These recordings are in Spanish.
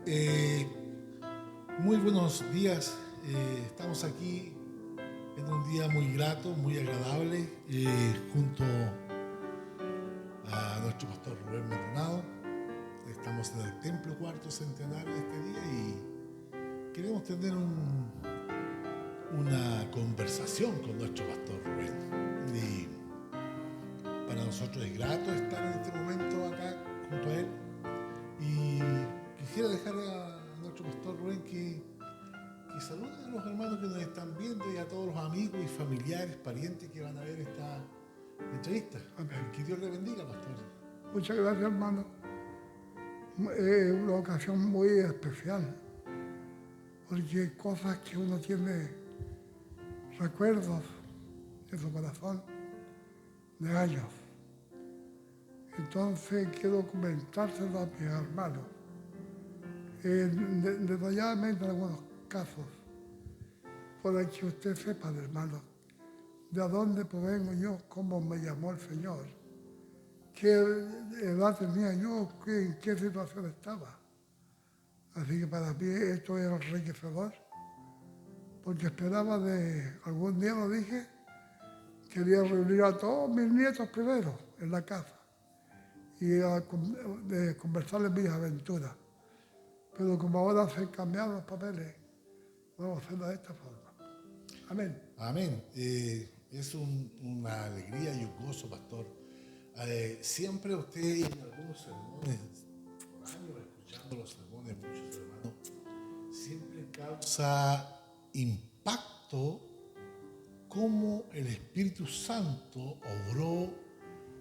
Eh, Muy buenos días. Estamos aquí en un día muy grato, muy agradable, junto a nuestro pastor Rubén Maldonado. Estamos en el templo cuarto centenario de este día y queremos tener una conversación con nuestro pastor Rubén. Y para nosotros es grato estar en este momento acá junto a él. Y quisiera dejar a nuestro pastor Rubén que salude a los hermanos que nos están viendo y a todos los amigos y familiares, parientes que van a ver esta entrevista. Amén. Que Dios le bendiga, pastor. Muchas gracias, hermano. Es una ocasión muy especial, porque hay cosas que uno tiene recuerdos en su corazón de años. Entonces quiero comentárselo a mis hermanos, detalladamente en algunos casos, para que usted sepa, hermano, de dónde provengo yo, cómo me llamó el Señor, qué edad tenía yo, en qué situación estaba. Así que para mí esto era enriquecedor, porque esperaba algún día lo dije, quería reunir a todos mis nietos primero en la casa y de conversarles mis aventuras. Pero como ahora se han cambiado los papeles, vamos a hacerlo de esta forma. Amén. Amén. Es una alegría y un gozo, pastor. Siempre usted en algunos sermones, por años escuchando los sermones de muchos hermanos, siempre causa impacto cómo el Espíritu Santo obró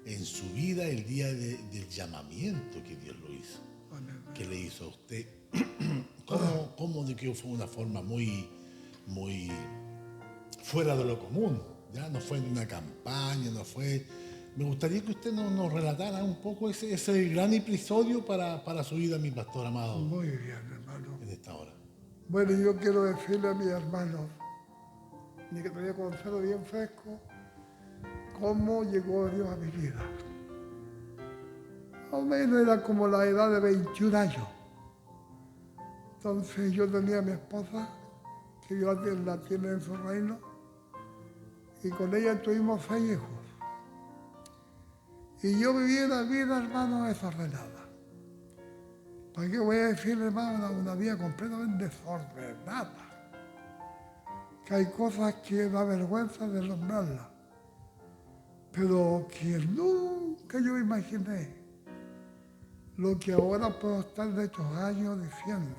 en su vida el día del llamamiento que Dios lo hizo, Amén. que le hizo a usted. Cómo de que fue una forma muy fuera de lo común, ya no fue en una campaña, no fue. Me gustaría que usted nos relatara un poco ese gran episodio para su vida, mi pastor amado, Muy bien, hermano. en esta hora. Bueno, yo quiero decirle a mis hermanos, ni que tenía conocerlo bien fresco, cómo llegó Dios a mi vida. Más o menos era como la edad de 21 años. Entonces yo tenía a mi esposa, que Dios la tiene en su reino, y con ella tuvimos 6 hijos. Y yo vivía una vida, hermano, desordenada. ¿Para qué voy a decir, hermano, una vida completamente desordenada? Que hay cosas que da vergüenza de nombrarlas, pero que nunca yo imaginé lo que ahora puedo estar de estos años diciendo.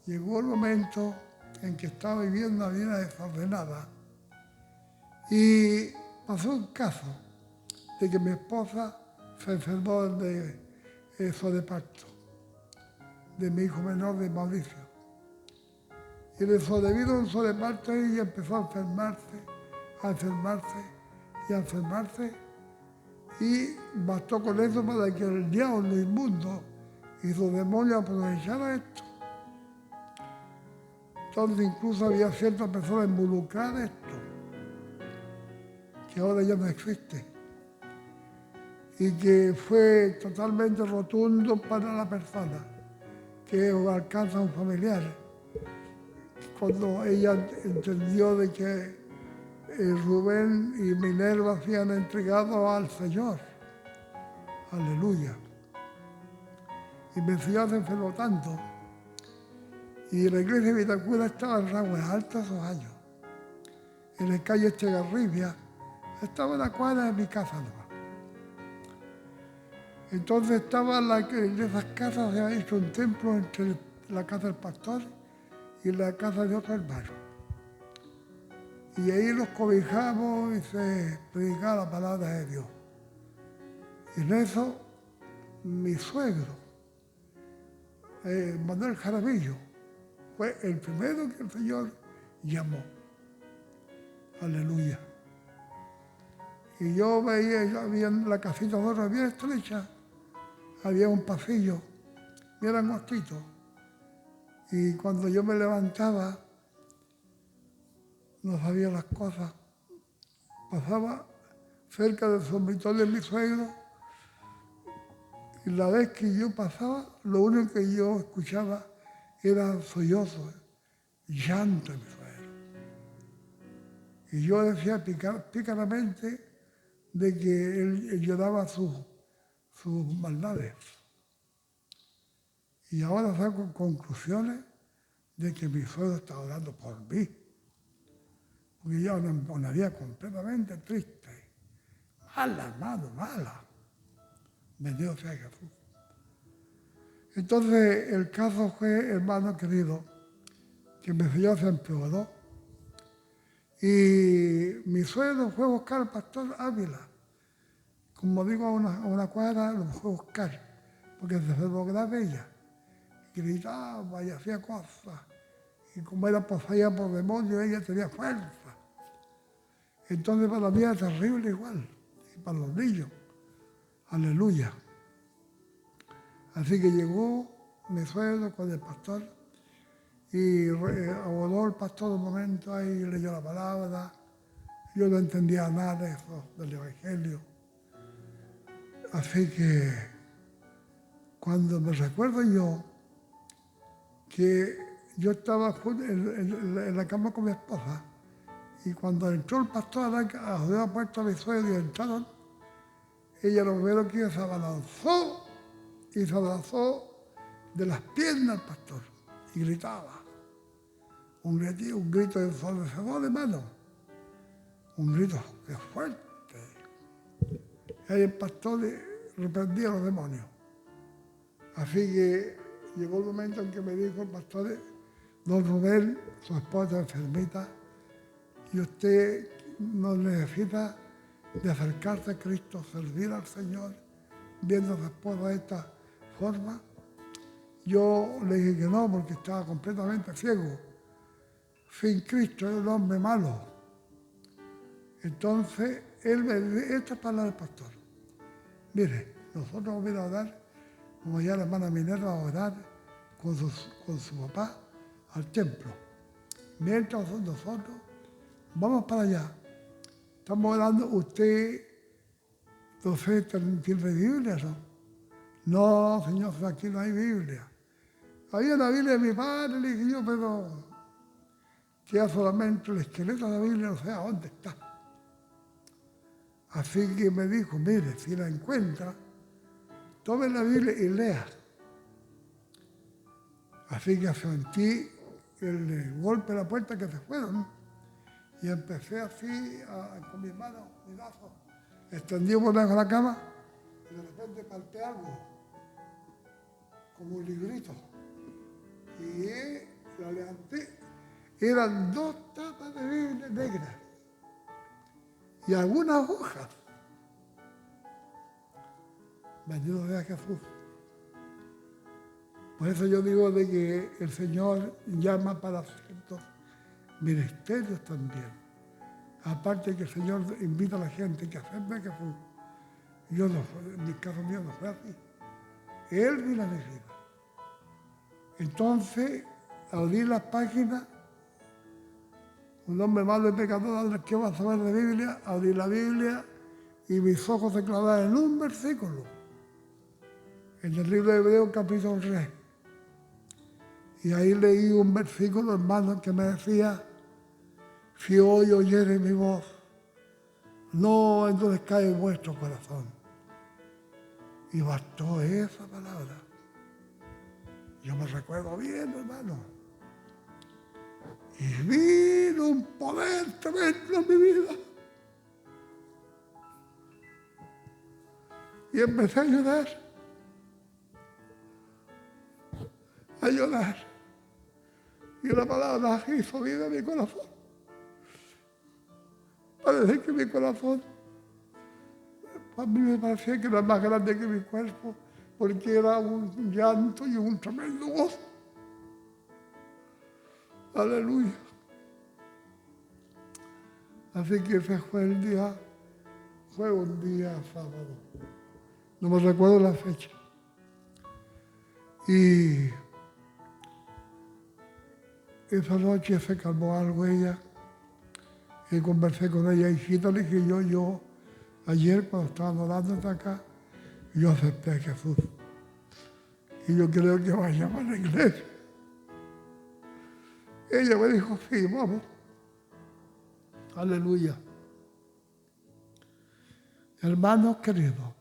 Llegó el momento en que estaba viviendo una vida desordenada y pasó un caso de que mi esposa se enfermó de parto, de mi hijo menor, de Mauricio. Y debido a un sobreparte ella empezó a enfermarse y bastó con eso para que el diablo inmundo y sus demonios aprovecharan esto. Entonces incluso había ciertas personas involucradas en esto, que ahora ya no existe, y que fue totalmente rotundo para la persona que alcanza a un familiar. Cuando ella entendió de que Rubén y Minerva se han entregado al Señor. Aleluya. Y mi Señor se enfermó tanto. Y la iglesia de Vitacura estaba en Raguas Altas esos años. En la calle Estegarribia estaba en la cuadra de mi casa nomás. Entonces estaba en esas casas, se había hecho un templo entre la casa del pastor y la casa de otro hermano. Y ahí los cobijamos y se predicaba la palabra de Dios. Y en eso, mi suegro, Manuel Jaramillo, fue el primero que el Señor llamó. Aleluya. Y yo veía, había en la casita de bien estrecha, había un pasillo, bien angostito. Y cuando yo me levantaba, no sabía las cosas. Pasaba cerca del dormitorio de mi suegro Y la vez que yo pasaba, lo único que yo escuchaba era sollozos, llanto de mi suegro. Y yo decía pícaramente de que él lloraba sus maldades. Y ahora saco conclusiones de que mi suegro está orando por mí. Porque yo me ponería completamente triste. Mala, hermano, mala. Bendito sea Jesús. Entonces, el caso fue, hermano querido, que mi Señor se empeoró. Y mi suegro fue a buscar al pastor Ávila. Como digo, a una cuadra lo fue a buscar, porque se enfermó grave ella. Gritaba y hacía cosas. Y como era poseída por demonios, ella tenía fuerza. Entonces para mí era terrible igual, y para los niños. Aleluya. Así que llegó mi suegro con el pastor y oró el pastor un momento ahí, leyó la palabra. Yo no entendía nada de eso, del Evangelio. Así que cuando me recuerdo yo que yo estaba en la cama con mi esposa y cuando entró el pastor abrió la puerta a mi suegro y entraron, ella lo primero que hizo se abalanzó y se abrazó de las piernas al pastor y gritaba. Un grito ensordecedor, hermano. Un grito que fuerte. Y ahí el pastor reprendía a los demonios. Así que llegó el momento en que me dijo el pastor, don Rubén, su esposa enfermita, y usted no necesita de acercarse a Cristo, servir al Señor, viendo a su esposa de esta forma. Yo le dije que no, porque estaba completamente ciego. Sin Cristo era un hombre malo. Entonces, él me dijo estas palabras del pastor. Mire, nosotros vamos a ir a orar, como ya la hermana Minerva va a orar con su papá al templo. Mientras nosotros vamos para allá. Estamos orando, usted, entonces, ¿tiene Biblia, no? No, señor, aquí no hay Biblia. Había la Biblia de mi padre, le dije yo, pero queda solamente el esqueleto de la Biblia, no sé a dónde está. Así que me dijo, mire, si la encuentra, tome la Biblia y lea. Así que sentí el golpe de la puerta que se fueron y empecé así con mis manos, mis brazos, extendido por debajo de la cama y de repente palpé algo, como un librito. Y lo levanté. Eran 2 tapas de Biblia negras y algunas hojas. Bendito sea Jesús. Por eso yo digo de que el Señor llama para ciertos ministerios también. Aparte que el Señor invita a la gente que acepte a Jesús. Yo no, en mi caso mío no fue así. Él vino a mi vida. Entonces, abrí las páginas, un hombre malo y pecador, ¿qué va a saber de Biblia? Abrí la Biblia y mis ojos se clavaron en un versículo, en el libro de Hebreos capítulo 3. Y ahí leí un versículo, hermano, que me decía, si hoy oyeres mi voz, no endurezcáis cae vuestro corazón. Y bastó esa palabra. Yo me recuerdo bien, hermano. Y vino un poder tremendo en mi vida. Y empecé a llorar. A llorar. Y la palabra hizo vida en mi corazón. Parece que mi corazón, a mí me parecía que era más grande que mi cuerpo, porque era un llanto y un tremendo gozo. Aleluya. Así que ese fue un día sábado. No me recuerdo la fecha. Y esa noche se calmó algo ella. Y conversé con ella, hijita, le dije yo, ayer cuando estaban orando hasta acá, Yo acepté a Jesús. Y yo creo que vayamos a la iglesia. Ella me dijo, sí, vamos. Aleluya. Hermanos queridos.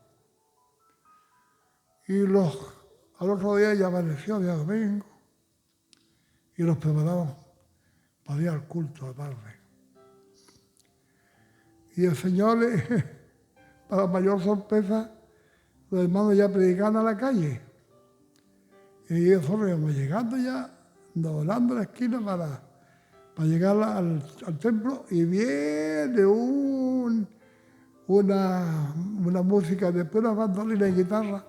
Y al otro día ya amaneció, día domingo, y nos preparamos para ir al culto de tarde. Y el Señor, para mayor sorpresa, los hermanos ya predicaban a la calle. Y nosotros íbamos llegando ya, doblando la esquina para llegar al templo, y viene una música de pura bandolina y guitarra,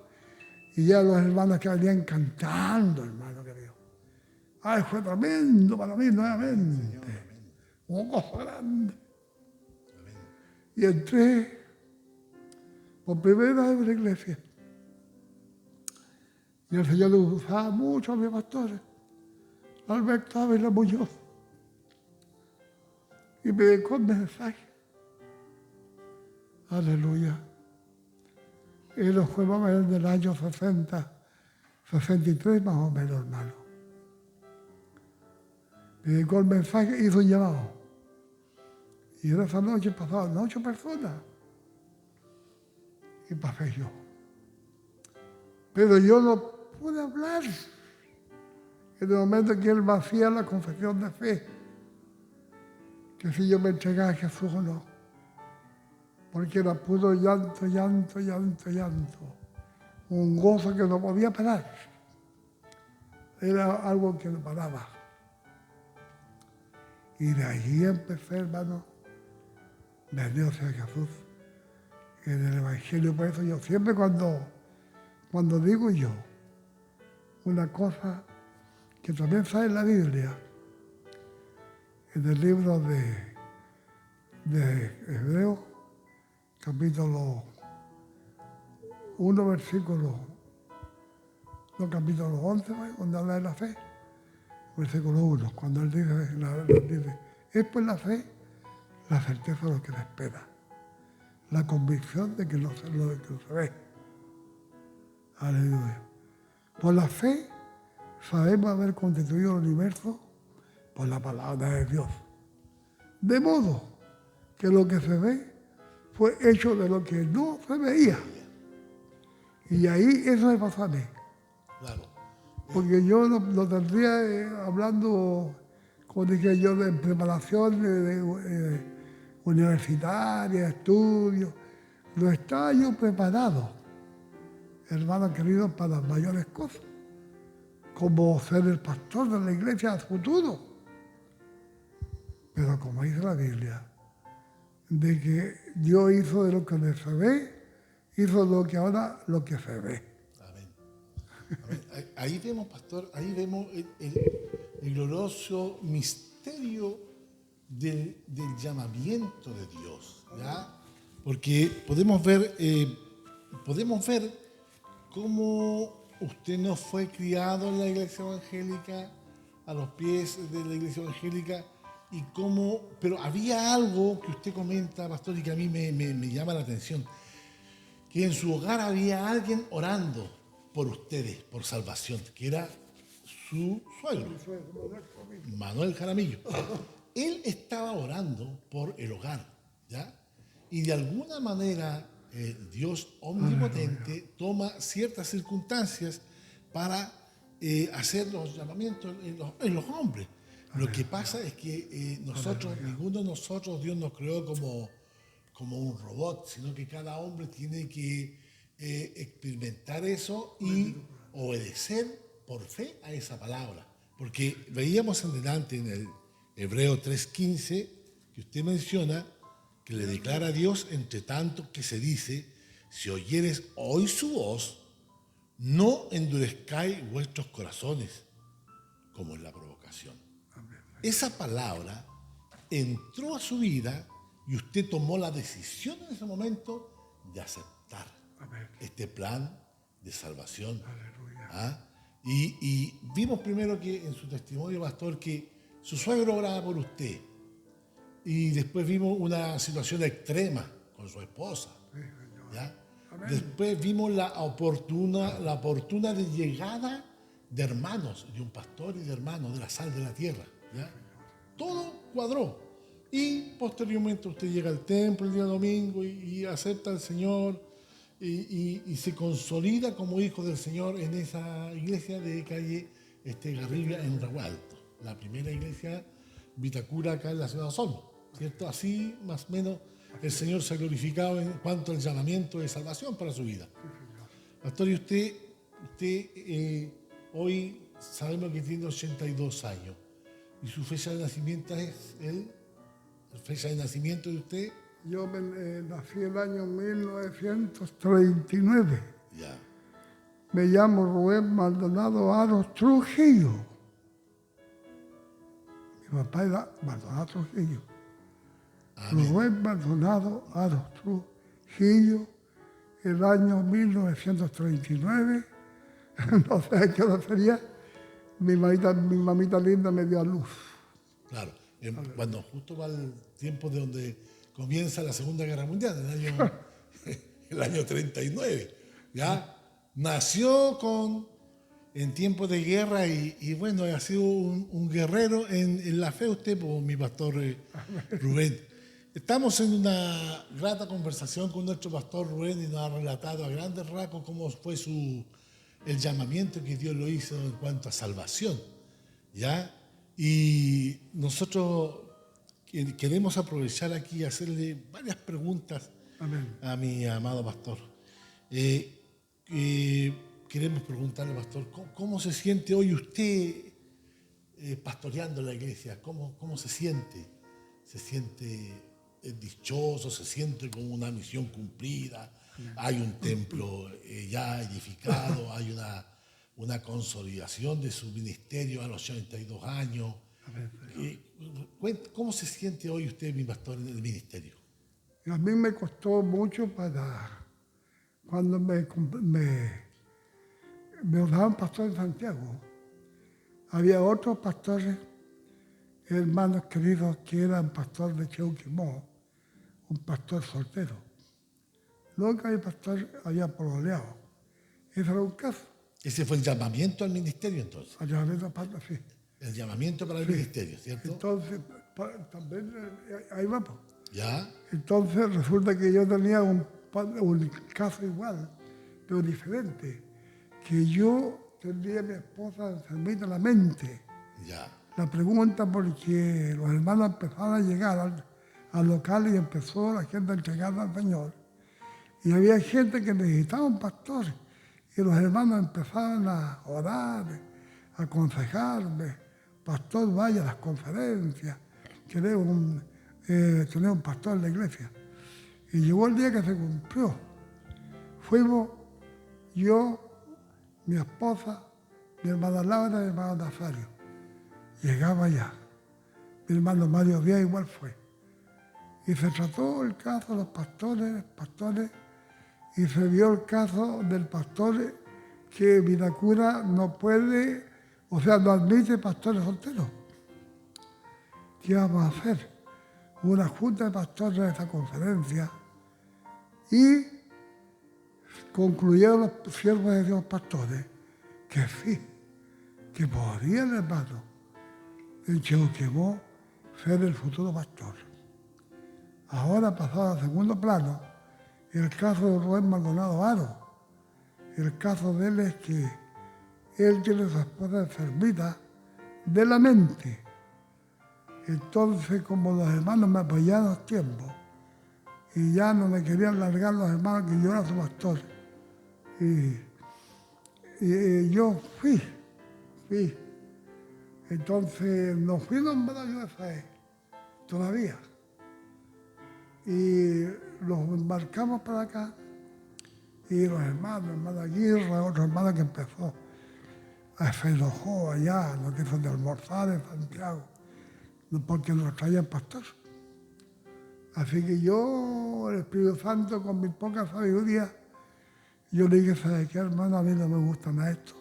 y ya los hermanos que venían cantando, hermano querido. Ay, fue tremendo para mí nuevamente. Un gozo grande. Y entré por primera vez en la iglesia. Y el Señor le usaba mucho a mis pastores, Alberto Ávila Muñoz. Y me dedicó el mensaje. Aleluya. Y lo fue más o menos del año 60, 63 más o menos, hermano. Me dedicó el mensaje, hizo un llamado. Y en esa noche pasaban 8 personas. Y pasé yo. Pero yo no pude hablar. En el momento que él me hacía la confesión de fe, que si yo me entregaba a Jesús o no. Porque era puro llanto, llanto, llanto, llanto. Un gozo que no podía parar. Era algo que no paraba. Y de allí empecé, hermano, bendito sea Jesús, en el Evangelio. Por eso yo siempre cuando digo yo una cosa que también sale en la Biblia, en el libro de Hebreos, capítulo 1, capítulo 11, cuando habla de la fe, versículo 1, cuando él dice, es pues la fe, la certeza de lo que se espera, la convicción de que lo que no se ve. Aleluya. Por la fe sabemos haber constituido el universo por la palabra de Dios. De modo que lo que se ve fue hecho de lo que no se veía. Y ahí eso me pasó a mí. Claro. Porque yo lo tendría hablando, como dije yo, de preparación universitaria, estudios. Lo estaba yo preparado, hermanos queridos, para las mayores cosas, como ser el pastor de la iglesia a futuro. Pero como dice la Biblia, de que Dios hizo de lo que no se ve, hizo lo que ahora lo que se ve. Amén. Amén. Ahí vemos, pastor, ahí vemos el glorioso misterio del llamamiento de Dios, ¿ya? Porque podemos ver cómo usted no fue criado en la iglesia evangélica, a los pies de la iglesia evangélica, y cómo, pero había algo que usted comenta, pastor, y que a mí me llama la atención, que en su hogar había alguien orando por ustedes, por salvación, que era su suegro, Manuel Jaramillo. Él estaba orando por el hogar, ¿ya? Y de alguna manera Dios omnipotente toma ciertas circunstancias para hacer los llamamientos en los hombres. Lo que pasa es que ninguno de nosotros, Dios nos creó como un robot, sino que cada hombre tiene que experimentar eso y obedecer por fe a esa palabra. Porque veíamos en delante en el Hebreo 3:15 que usted menciona que le declara a Dios, entre tanto que se dice, si oyeres hoy su voz, no endurezcáis vuestros corazones, como en la provocación. Esa palabra entró a su vida y usted tomó la decisión en ese momento de aceptar este plan de salvación. ¿Ah? Y vimos primero que en su testimonio, pastor, que su suegro oraba por usted. Y después vimos una situación extrema con su esposa, ¿ya? Amén. Después vimos la oportuna de llegada de hermanos, de un pastor y de hermanos, de la sal de la tierra. ¿Ya? Todo cuadró. Y posteriormente usted llega al templo el día domingo y acepta al Señor y se consolida como hijo del Señor en esa iglesia de calle Garrigua en Raguá Alto, la primera iglesia Vitacura acá en la ciudad de Osorno, ¿cierto? Así más o menos el Señor se ha glorificado en cuanto al llamamiento de salvación para su vida. Pastor, y usted hoy sabemos que tiene 82 años y su fecha de nacimiento es la fecha de nacimiento de usted. Yo nací el año 1939. Ya. Me llamo Rubén Maldonado Aros Trujillo. Mi papá era Maldonado Trujillo. Amén. Rubén Maldonado Aros Trujillo, el año 1939. No sé a qué hora sería. Mi mamita linda me dio a luz. Claro, cuando justo va el tiempo de donde comienza la Segunda Guerra Mundial, el año 39, ¿ya? Nació en tiempos de guerra y bueno, ha sido un guerrero en la fe usted, pues, mi pastor Rubén. Estamos en una grata conversación con nuestro pastor Rubén y nos ha relatado a grandes rasgos cómo fue el llamamiento que Dios lo hizo en cuanto a salvación, ¿ya? Y nosotros queremos aprovechar aquí y hacerle varias preguntas Amén. a mi amado pastor. Queremos preguntarle, pastor, ¿cómo se siente hoy usted pastoreando la iglesia? ¿Cómo se siente? ¿Se siente dichoso? ¿Se siente con una misión cumplida? Hay un templo ya edificado, hay una consolidación de su ministerio a los 82 años. ¿Cómo se siente hoy usted, mi pastor, en el ministerio? A mí me costó mucho cuando me ordenaron pastor en Santiago. Había otros pastores, hermanos queridos, que eran pastor de Cheuquimó, un pastor soltero. Nunca mi pastor había pololeado. Ese era un caso. Ese fue el llamamiento al ministerio, entonces. Al llamamiento pastor, sí. El llamamiento para el ministerio, ¿cierto? Entonces, también ahí vamos. ¿Ya? Entonces resulta que yo tenía un caso igual, pero diferente, que yo tenía a mi esposa enfermita en la mente. Ya. La pregunta porque los hermanos empezaron a llegar al local y empezó la gente a entregarse al Señor. Y había gente que necesitaba un pastor. Y los hermanos empezaron a orar, a aconsejarme. Pastor, vaya a las conferencias. Queremos tener un pastor en la iglesia. Y llegó el día que se cumplió. Fuimos yo, mi esposa, mi hermana Laura y mi hermano Nazario. Llegaba allá. Mi hermano Mario Díaz igual fue. Y se trató el caso de los pastores, y se vio el caso del pastor que Vitacura no puede, o sea, no admite pastores solteros. ¿Qué vamos a hacer? Hubo una junta de pastores de esta conferencia y concluyeron los siervos de Dios pastores que sí, que podría el hermano en Cheuquimó ser el futuro pastor. Ahora pasado a segundo plano, el caso de Rubén Maldonado Aro. El caso de él es que él tiene a su esposa enfermita de la mente. Entonces, como los hermanos me apoyaron a tiempo y ya no me querían largar los hermanos que yo era su pastor, y yo fui. Entonces, no fui nombrado yo esa vez, todavía. Y los embarcamos para acá y los hermano Aguirre, otro hermano que empezó, se enojó allá, nos quiso de almorzar en Santiago, porque nos traían pastor. Así que yo, el Espíritu Santo, con mi poca sabiduría, yo le dije, ¿sabe qué, hermano? A mí no me gusta nada esto,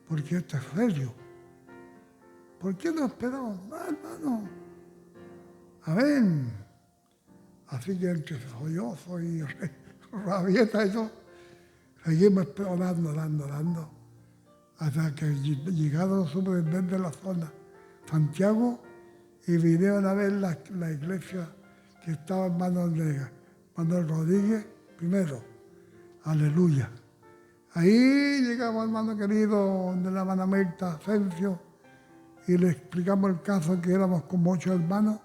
porque esto es serio. ¿Por qué no esperamos más, hermano? Amén. Así que entre soy rabieta y todo. Seguimos orando, hasta que llegaron los superintendentes de la zona, Santiago, y vinieron a ver la iglesia que estaba en manos de Manuel Rodríguez, primero. Aleluya. Ahí llegamos, hermano querido, de la hermana Mirta Asensio, y le explicamos el caso, que éramos como 8 hermanos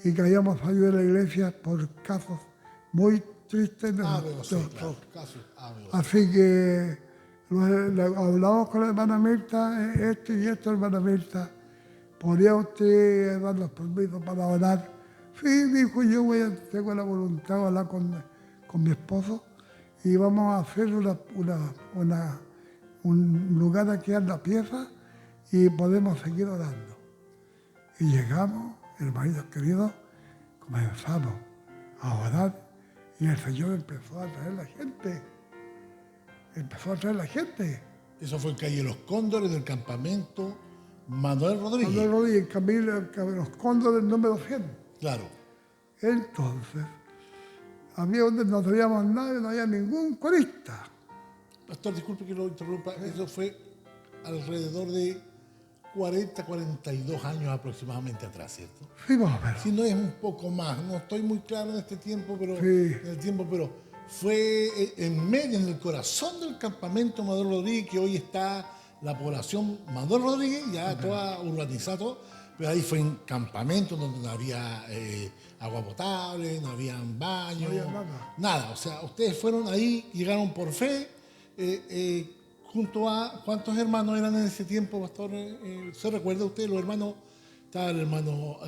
y que habíamos salido de la iglesia por casos muy tristes de nosotros. Así que hablamos con la hermana Mirta, esto y esto, hermana Mirta, ¿podría usted darnos permiso para orar? Sí, dijo, tengo la voluntad de hablar con mi esposo y vamos a hacer un lugar aquí en la pieza y podemos seguir orando. Y llegamos, hermanitos queridos, comenzamos a orar y el Señor empezó a traer la gente. Eso fue en calle Los Cóndores del campamento Manuel Rodríguez. Manuel Rodríguez, Los Cóndores número 100. Claro. Entonces, había donde no teníamos nadie, no había ningún corista. Pastor, disculpe que lo interrumpa, eso fue alrededor de 42 años aproximadamente atrás, ¿cierto? Sí, más o menos. Si no es un poco más, no estoy muy claro en este tiempo, pero Sí. Fue en medio, en el corazón del campamento Manuel Rodríguez, que hoy está la población Manuel Rodríguez, ya toda urbanizada, todo, pero ahí fue en campamento donde no había agua potable, no había baños, No había nada. O sea, ustedes fueron ahí, llegaron por fe, junto a, ¿cuántos hermanos eran en ese tiempo, pastor? ¿Se recuerda usted los hermanos? Estaba el hermano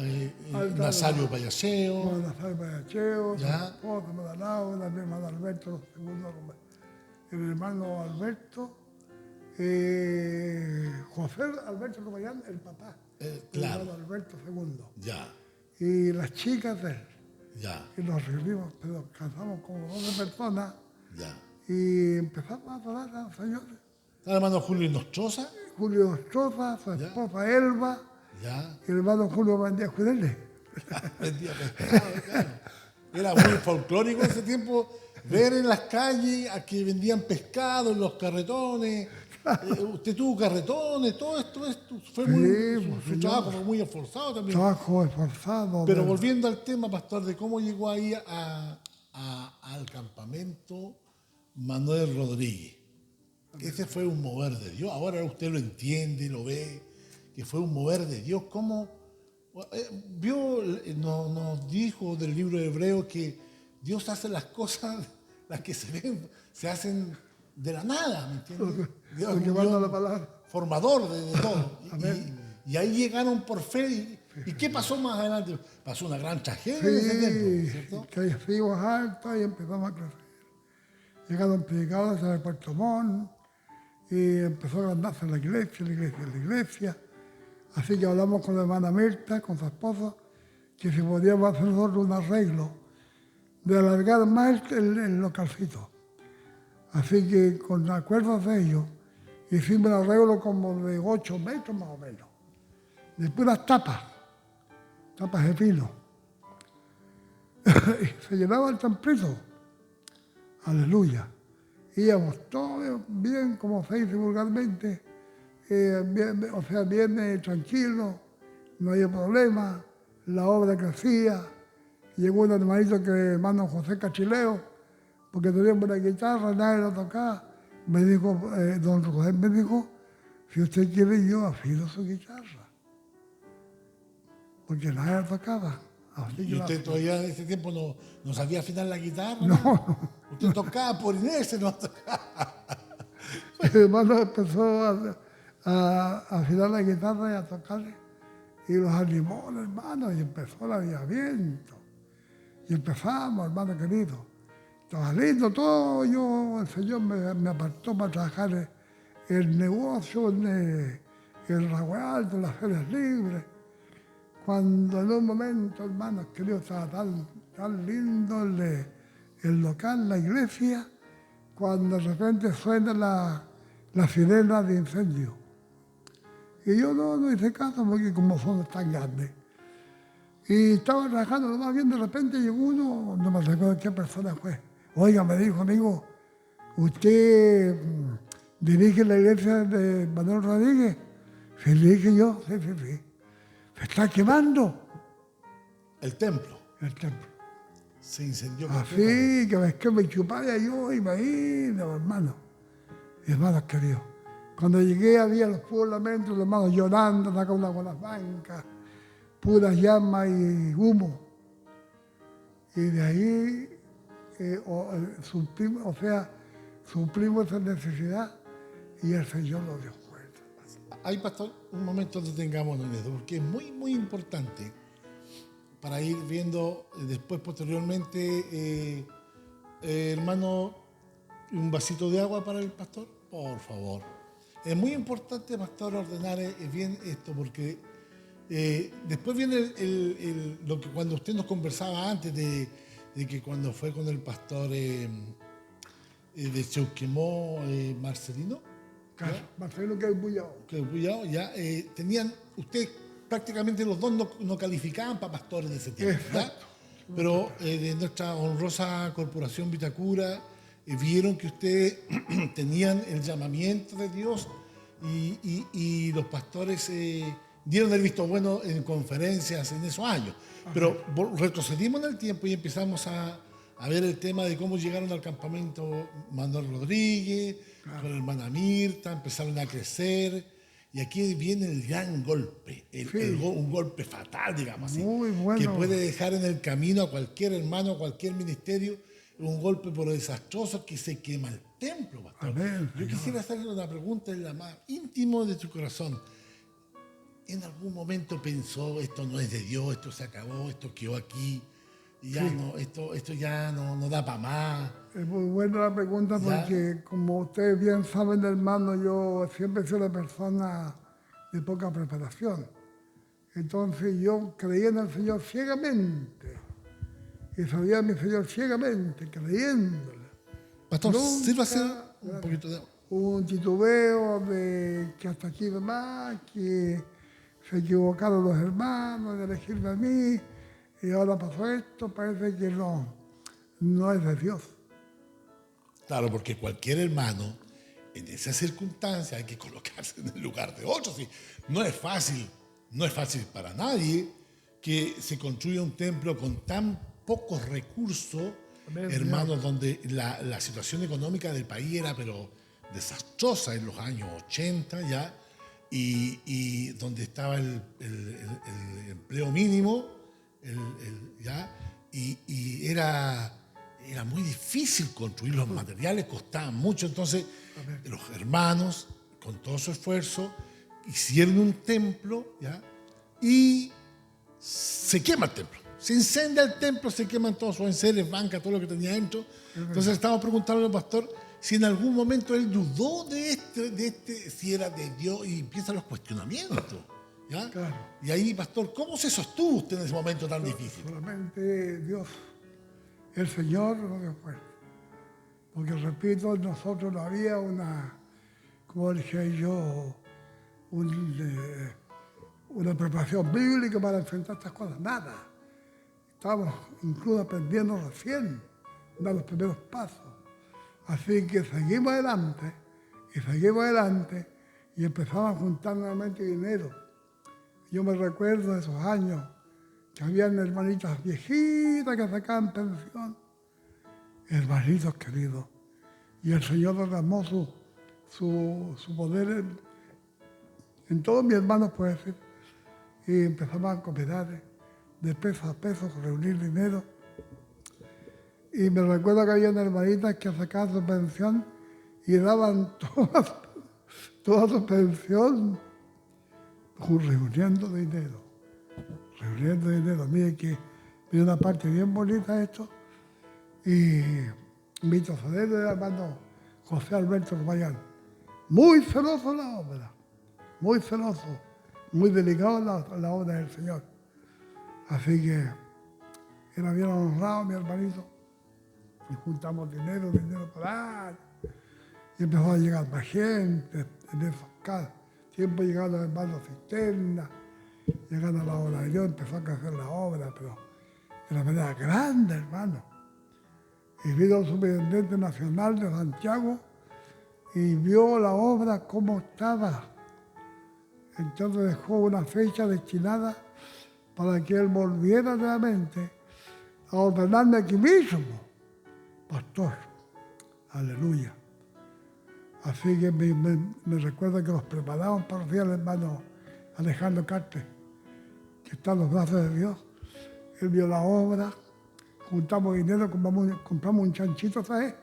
Nazario Payaseo. Nazario Payaseo, su Ya. esposa, hermana Laura, mi hermano Alberto, el hermano Alberto, José Alberto Comayán, el papá. Claro. El hermano Alberto II. Ya, Y las chicas de él. ya, Y nos reunimos, pero casamos como 12 personas ya. y empezamos a adorar al Señor. Estaba el hermano Julio Nostroza. Julio Ostroza, su Ya. esposa Elba, Ya. y el hermano Julio vendía judeles. Vendía pescado, claro. Era muy folclórico en ese tiempo ver en las calles a que vendían pescado en los carretones. Usted tuvo carretones, todo esto fue Sí, su trabajo fue muy esforzado también. Trabajo esforzado. Pero volviendo al tema, pastor, de cómo llegó ahí al campamento Manuel Rodríguez. Ese fue un mover de Dios. Ahora usted lo entiende, lo ve, que fue un mover de Dios. ¿Cómo? Nos dijo del libro de Hebreos que Dios hace las cosas, las que se ven, se hacen de la nada, ¿me entiendes? Dios es un llevando Dios la palabra. formador de todo. Amén. Y ahí llegaron por fe. ¿Y qué pasó más adelante? Pasó una gran tragedia en ese tiempo, ¿cierto? Que fuimos altos y empezamos a crecer. Llegaron predicadores de Puerto Montt y empezó a agrandarse la iglesia. Así que hablamos con la hermana Mirta, con su esposo, que si podíamos hacer nosotros un arreglo de alargar más el localcito. Así que con acuerdos de ellos hicimos un arreglo como de 8 metros más o menos, de puras tapas de pino. Y se llenaba el templito. Aleluya. Íbamos todos bien, como se dice vulgarmente, bien tranquilo, no había problema, la obra crecía. Llegó un hermanito hermano José Cachileo, porque teníamos una guitarra, nadie lo tocaba. Me dijo, don José me dijo, si usted quiere yo afino su guitarra, porque nadie la tocaba. ¿Y usted todavía en ese tiempo no sabía afinar la guitarra? No. Usted tocaba por inercia, no tocaba. El hermano empezó a afinar la guitarra y a tocar, y los animó el hermano, y empezó el avivamiento. Y empezamos, hermano querido. Estaba lindo todo, el Señor me apartó para trabajar el negocio, el Ragual, de las ferias libres. Cuando en un momento, hermanos queridos, estaba tan lindo el local, la iglesia, cuando de repente suena la sirena de incendio. Y yo no hice caso porque como son tan grandes. Y estaba trabajando, lo más bien, de repente llegó uno, no me recuerdo qué persona fue, Oiga, me dijo, amigo, ¿usted dirige la iglesia de Manuel Rodríguez? Sí, le dije yo, sí. Se está quemando El templo el templo. se incendió completamente. Así que es que me chupaba yo, imagínate, hermanos queridos. Cuando llegué había los puros lamentos, los hermanos llorando, acá una con las bancas, puras llamas y humo. Y de ahí suplimos esa necesidad y el Señor nos dio cuenta. Ahí, pastor, un momento detengámonos en esto, porque es muy, muy importante para ir viendo después, posteriormente, hermano, un vasito de agua para el pastor, por favor. Es muy importante, pastor, ordenar bien esto, porque después viene lo que cuando usted nos conversaba antes de que cuando fue con el pastor de Cheuquemó, Marcelino, Claro, Marcelo que es bullado. que Bullao, ya tenían, usted prácticamente los dos no calificaban para pastores de ese tiempo, ¿ya? Pero de nuestra honrosa corporación Vitacura vieron que ustedes tenían el llamamiento de Dios y los pastores dieron el visto bueno en conferencias en esos años. Pero retrocedimos en el tiempo y empezamos a ver el tema de cómo llegaron al campamento Manuel Rodríguez, con la hermana Mirta, empezaron a crecer. Y aquí viene el gran golpe, un golpe fatal, digamos así, Muy bueno. que puede dejar en el camino a cualquier hermano, a cualquier ministerio, un golpe por lo desastroso que se quema el templo, pastor. Amén, Yo quisiera hacerle una pregunta en la más íntimo de tu corazón. ¿En algún momento pensó, esto no es de Dios, esto se acabó, esto quedó aquí, y ya no, esto ya no da para más? Es muy buena la pregunta porque, como ustedes bien saben, hermano, yo siempre he sido una persona de poca preparación. Entonces yo creía en el Señor ciegamente y sabía a mi Señor ciegamente, creyéndole. Pastor, Nunca, sírvase un poquito de agua. Hubo un titubeo de que hasta aquí nomás, que se equivocaron los hermanos de elegirme a mí y ahora pasó esto, parece que no es de Dios. Claro, porque cualquier hermano, en esa circunstancia, hay que colocarse en el lugar de otros. ¿Sí? No es fácil para nadie que se construya un templo con tan pocos recursos, hermanos, donde la situación económica del país era pero desastrosa en los años 80 ya, y donde estaba el empleo mínimo, ya, y era muy difícil construir los materiales, costaban mucho. Entonces, los hermanos, con todo su esfuerzo, hicieron un templo, ¿ya? Y se quema el templo. Se incendia el templo, se queman todos sus enseres, bancas, todo lo que tenía dentro. Entonces, estamos preguntándole al pastor si en algún momento él dudó de este, si era de Dios, y empiezan los cuestionamientos. ¿Ya? Claro. Y ahí, pastor, ¿cómo se sostuvo usted en ese momento tan difícil? Solamente Dios, el Señor nos dio fuerza. Porque, repito, nosotros no había como dije yo, una preparación bíblica para enfrentar estas cosas. Nada. Estábamos incluso aprendiendo recién, dar los primeros pasos. Así que seguimos adelante y empezamos a juntar nuevamente dinero. Yo me recuerdo de esos años que habían hermanitas viejitas que sacaban pensión. Hermanitos queridos. Y el Señor derramó su poder en todos mis hermanos, puede decir. Y empezamos a cooperar de peso a peso, reunir dinero. Y me recuerdo que había hermanitas que sacaban su pensión y daban toda su pensión reuniendo dinero. Mire que viene una parte bien bonita de esto. Y mi tesorero era el hermano José Alberto Rubayán. Muy celoso la obra, muy celoso, muy delicado la obra del Señor. Así que era bien honrado mi hermanito. Y juntamos dinero para allá. Y empezó a llegar más gente en esos casos. Siempre llegaron los hermanos cisternas, llegando a la obra de Dios, empezó a crecer la obra, pero de una manera grande, hermano. y vino el superintendente nacional de Santiago y vio la obra como estaba. Entonces dejó una fecha destinada para que él volviera nuevamente a ordenarme aquí mismo, pastor. Aleluya. Así que me recuerda que los preparaban para el hermano Alejandro Carte, que está en los brazos de Dios. Él vio la obra, juntamos dinero, compramos un chanchito, ¿sabes?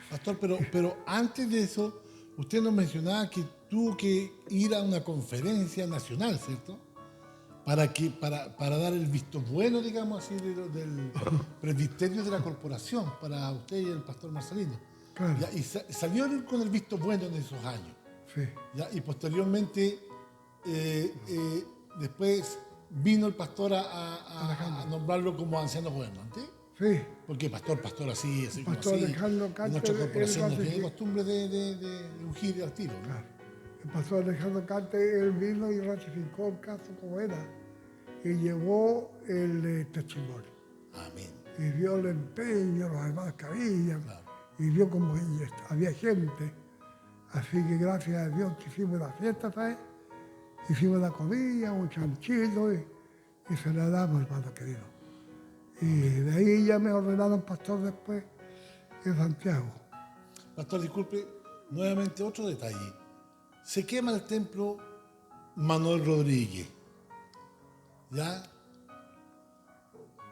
Pastor, pero antes de eso, usted nos mencionaba que tuvo que ir a una conferencia nacional, ¿cierto? Para dar el visto bueno, digamos así, del presbiterio de la corporación, para usted y el pastor Marcelino. Claro. ¿Ya? Y salió con el visto bueno en esos años. Sí. ¿Ya? Y posteriormente, después vino el pastor a nombrarlo como anciano gobernante. Sí. Porque pastor así como Pastor así. Alejandro En Carte, nuestra corporación no él tiene costumbre de ungir al tiro, ¿no? Claro. El pastor Alejandro Carte, él vino y ratificó el caso como era y llevó el testimonio. Amén. Y vio el empeño, los hermanos que había, Claro. y vio como había gente. Así que gracias a Dios que hicimos la fiesta, ¿sabes? Hicimos la comida, un chanchito y se la damos, hermano querido. Y de ahí ya me ordenaron pastor después en Santiago. Pastor, disculpe, nuevamente otro detalle. Se quema el templo Manuel Rodríguez. ¿Ya?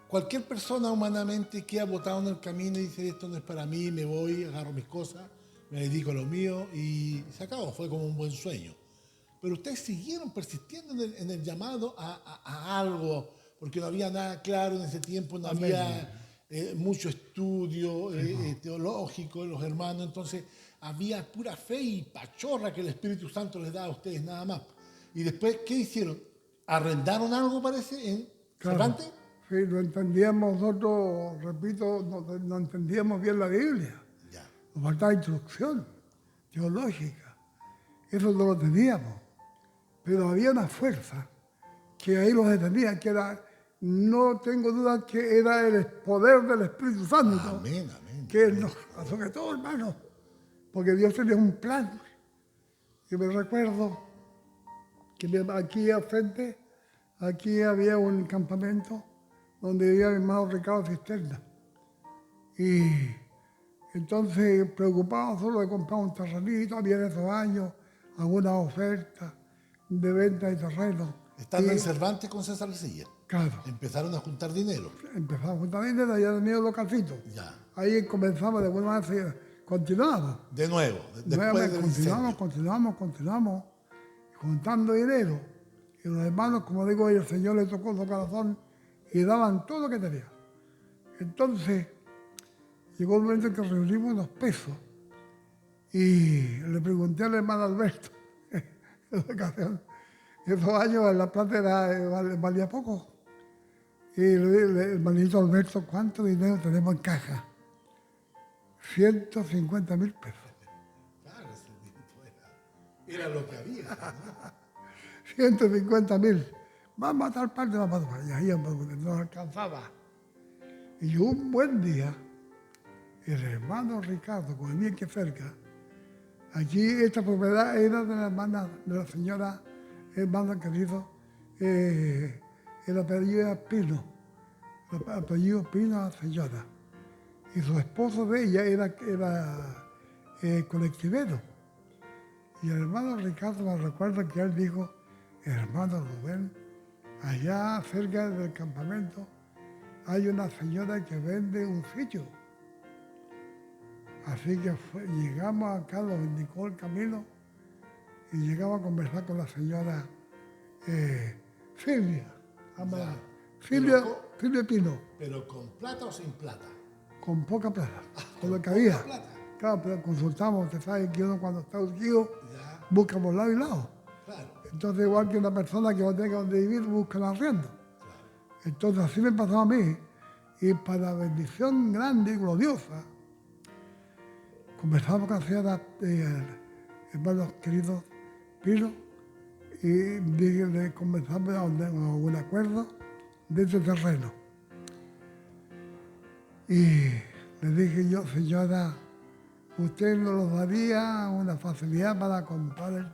Cualquier persona humanamente que ha votado en el camino y dice esto no es para mí, me voy, agarro mis cosas, me dedico a lo mío y se acabó, fue como un buen sueño. Pero ustedes siguieron persistiendo en el llamado a algo, porque no había nada claro en ese tiempo, no había mucho estudio teológico de los hermanos, entonces había pura fe y pachorra que el Espíritu Santo les daba a ustedes nada más. Y después, ¿qué hicieron? ¿Arrendaron algo, parece, en Cervantes? Sí, no entendíamos nosotros, repito, no entendíamos bien la Biblia. Ya. Nos faltaba instrucción teológica. Eso no lo teníamos. Pero había una fuerza que ahí los detenía, que era, no tengo duda que era el poder del Espíritu Santo. Amén, amén. Que nos, sobre todo, hermano, porque Dios tenía un plan. Y me recuerdo que aquí al frente, aquí había un campamento donde vivía mi hermano Ricardo Cisterna. Y entonces, preocupado solo de comprar un terrenito, había en esos años algunas ofertas de venta de terrenos. Estando en Cervantes con César Lecilla. Claro, Empezaron a juntar dinero. empezamos a juntar dinero, ya tenía localcitos. Ya. Ahí comenzamos de buena manera, continuamos. De nuevo, después del incendio. Continuamos, juntando dinero. Y los hermanos, como digo, el Señor les tocó su corazón y daban todo lo que tenían. Entonces, llegó el momento en que reunimos unos pesos y le pregunté al hermano Alberto, en la ocasión, en esos años la plata valía poco. Y le dije, hermanito Alberto, ¿cuánto dinero tenemos en caja? 150,000 pesos. Claro, ese tiempo era lo que había, ¿no? 150,000. Vamos a tal parte, vamos a tal parte. Y ahí no alcanzaba. Y un buen día, el hermano Ricardo, como vivía aquí cerca, aquí esta propiedad era de la hermana, de la señora, hermano querido, el apellido era Pino, el apellido Pino la señora. Y su esposo de ella era colectivero. Y el hermano Ricardo me recuerda que él dijo, hermano Rubén, allá cerca del campamento hay una señora que vende un sitio. Así que llegamos acá, lo indicó el camino y llegamos a conversar con la señora Silvia, amada. Silvia Pino, ¿Pero con plata o sin plata? con poca plata, con lo que poca había. plata. Claro, pero consultamos, usted sabe que uno cuando está urgido Ya, busca por lado y lado. claro. Entonces, igual que una persona que no tenga donde vivir, busca el arriendo. Claro. Entonces, así me pasó a mí. Y para bendición grande y gloriosa, conversamos con la señora, hermanos queridos Pino, y le comenzamos a un acuerdo de este terreno. Y Le dije yo, señora, usted nos daría una facilidad para comprar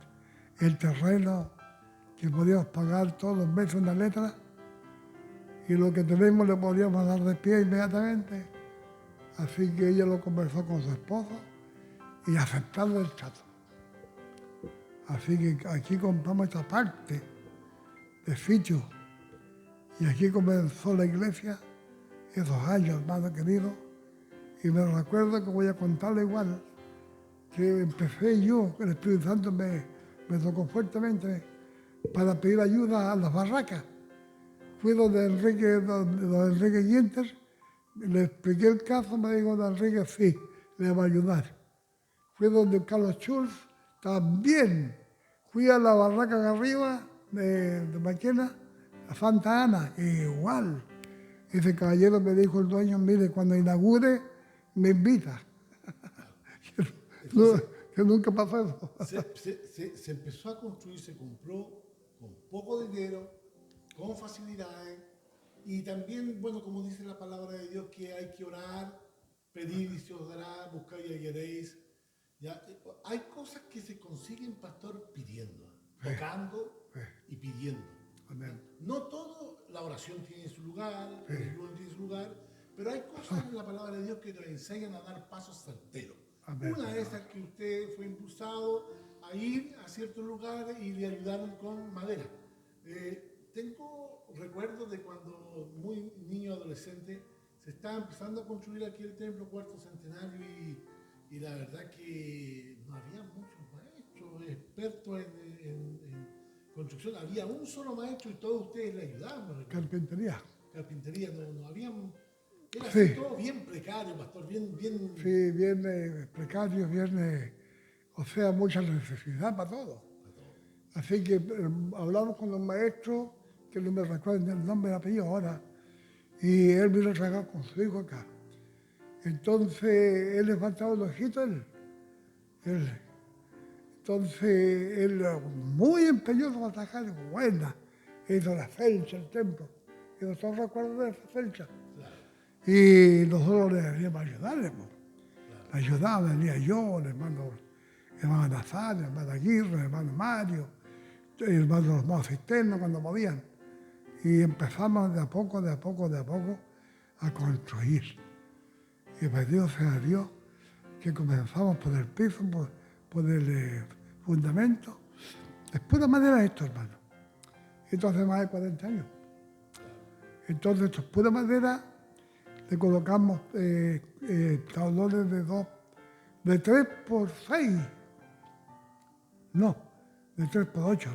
el terreno que podíamos pagar todos los meses una letra y lo que tenemos le podíamos dar de pie inmediatamente. Así que ella lo conversó con su esposo y aceptaron el trato. Así que aquí compramos esta parte de sitio y aquí comenzó la iglesia esos años, hermano querido. Y me recuerdo que voy a contarle igual, que empecé yo, el Espíritu Santo me tocó fuertemente para pedir ayuda a las barracas. Fui donde don Enrique Guinter, le expliqué el caso, me dijo don Enrique, sí, le va a ayudar. Fui donde Carlos Schulz, también. Fui a la barraca de arriba, de Maquena, a Santa Ana, igual. Ese caballero me dijo el dueño, mire, cuando inaugure, me invita. Que nunca pasó eso. Se empezó a construir, se compró con poco dinero, con facilidades, y también, bueno, como dice la palabra de Dios, que hay que orar, pedir y se os dará, buscar y hallaréis. ¿Ya? Hay cosas que se consiguen, pastor, pidiendo, tocando y pidiendo. Amén. No todo, la oración tiene su lugar, el ayuno tiene su lugar, pero hay cosas en la palabra de Dios que nos enseñan a dar pasos certeros. Amén. Una de esas que usted fue impulsado a ir a ciertos lugares y le ayudaron con madera. Tengo recuerdos de cuando muy niño, adolescente, se estaba empezando a construir aquí el templo cuarto centenario y la verdad que no había muchos maestros expertos en construcción. Había un solo maestro y todos ustedes le ayudaban. Carpintería. Carpintería, no habían... Era Sí. todo bien precario, pastor, bien... Sí, bien precario, bien, o sea, mucha necesidad para todo. Así que hablamos con un maestro, que no me recuerdo el nombre y el apellido ahora, y él vino a trabajar con su hijo acá. Entonces, él le faltaba un ojito, él. Entonces, él muy empeñoso para trabajar, buena, hizo la fecha, el templo. Y nosotros recuerdo de esa fecha. Y nosotros le debíamos ayudarle. Le ayudaba, venía yo, el hermano Nazario, el hermano Aguirre, el hermano Mario, el hermano Cisterna cuando podían. Y empezamos de a poco a construir. Y bendito sea Dios que comenzamos por el piso, por el fundamento. Es pura madera esto, hermano. Esto hace más de 40 años. Entonces, esto es pura madera. Le colocamos tablones de 3 por 6. No, de 3 por 8.